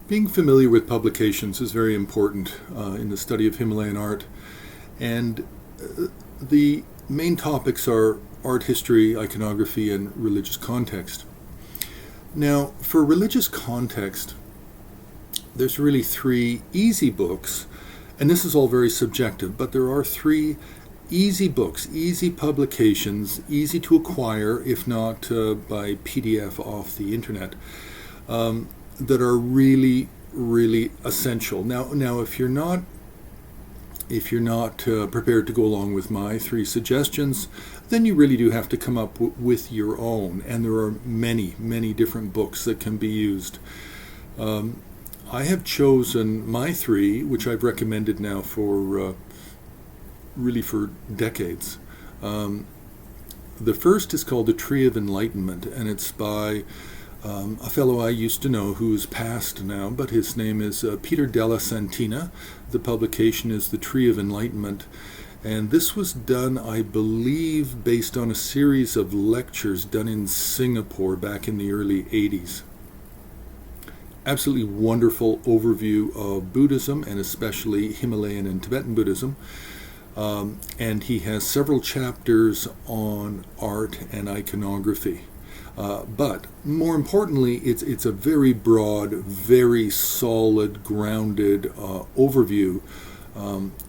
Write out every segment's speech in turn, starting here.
Being familiar with publications is very important in the study of Himalayan art, and the main topics are art history, iconography, and religious context. Now, for religious context, there's really three easy books, and this is all very subjective, but there are three easy books, easy publications, easy to acquire, if not by PDF off the internet, that are really, really essential. Now, if you're not prepared to go along with my three suggestions, then you really do have to come up with your own, and there are many, many different books that can be used. I have chosen my three, which I've recommended now for really for decades. The first is called The Tree of Enlightenment, and it's by a fellow I used to know who's passed now, but his name is Peter Della Santina. The publication is The Tree of Enlightenment, and this was done, I believe, based on a series of lectures done in Singapore back in the early 80s. Absolutely wonderful overview of Buddhism, and especially Himalayan and Tibetan Buddhism. And he has several chapters on art and iconography. But more importantly, it's a very broad, very solid, grounded overview,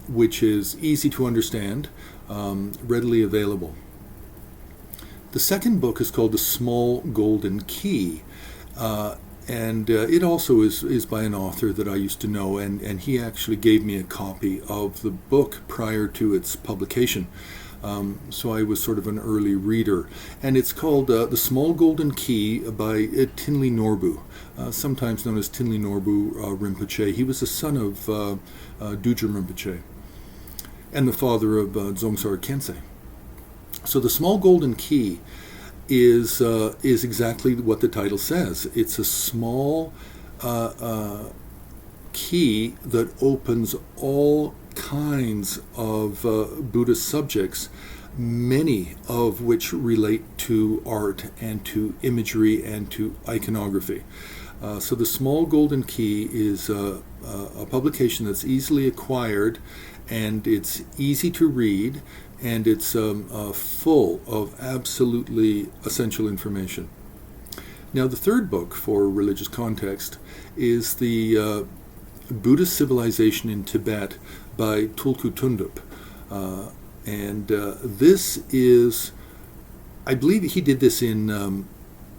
which is easy to understand, readily available. The second book is called The Small Golden Key, and it also is by an author that I used to know, and he actually gave me a copy of the book prior to its publication. So I was sort of an early reader. And it's called The Small Golden Key by Tinley Norbu, sometimes known as Tinley Norbu Rinpoche. He was the son of Dujum Rinpoche and the father of Dzongtsar Khyentse. So The Small Golden Key is exactly what the title says. It's a small key that opens all kinds of Buddhist subjects, many of which relate to art and to imagery and to iconography. So The Small Golden Key is a publication that's easily acquired, and it's easy to read, and it's full of absolutely essential information. Now, the third book for religious context is the Buddhist Civilization in Tibet by Tulku Tundup. And this is, I believe he did this in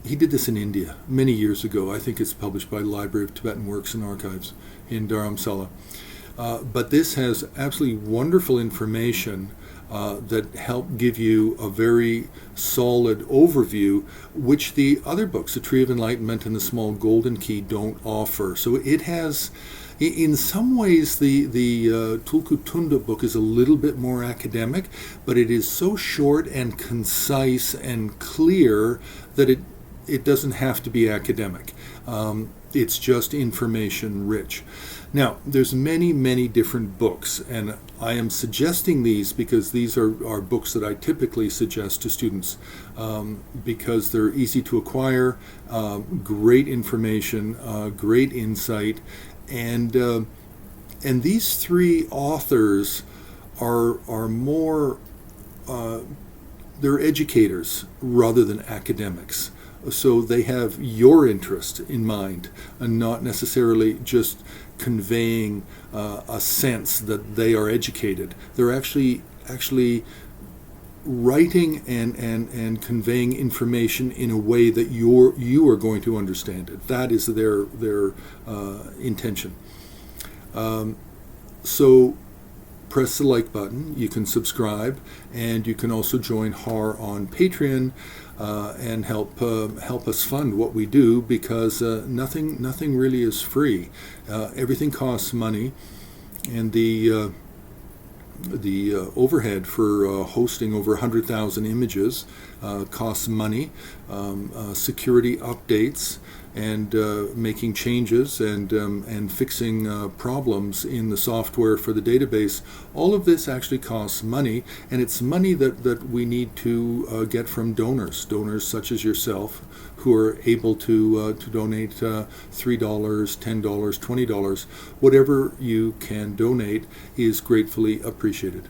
India many years ago. I think it's published by the Library of Tibetan Works and Archives in Dharamsala. But this has absolutely wonderful information that help give you a very solid overview, which the other books, The Tree of Enlightenment and The Small Golden Key, don't offer. So it has, in some ways, the Tulku Tundup book is a little bit more academic, but it is so short and concise and clear that it doesn't have to be academic. It's just information rich. Now, there's many, many different books, and I am suggesting these because these are books that I typically suggest to students because they're easy to acquire, great information, great insight, and these three authors are more they're educators rather than academics. So they have your interest in mind and not necessarily just conveying a sense that they are educated. They're actually writing and conveying information in a way that you are going to understand it. That is their intention. So press the like button. You can subscribe, and you can also join HAR on Patreon and help us fund what we do, because nothing really is free. Everything costs money, and the overhead for hosting over 100,000 images costs money. Security updates and making changes and fixing problems in the software for the database, all of this actually costs money, and it's money that we need to get from donors such as yourself, who are able to donate $3, $10, $20. Whatever you can donate is gratefully appreciated.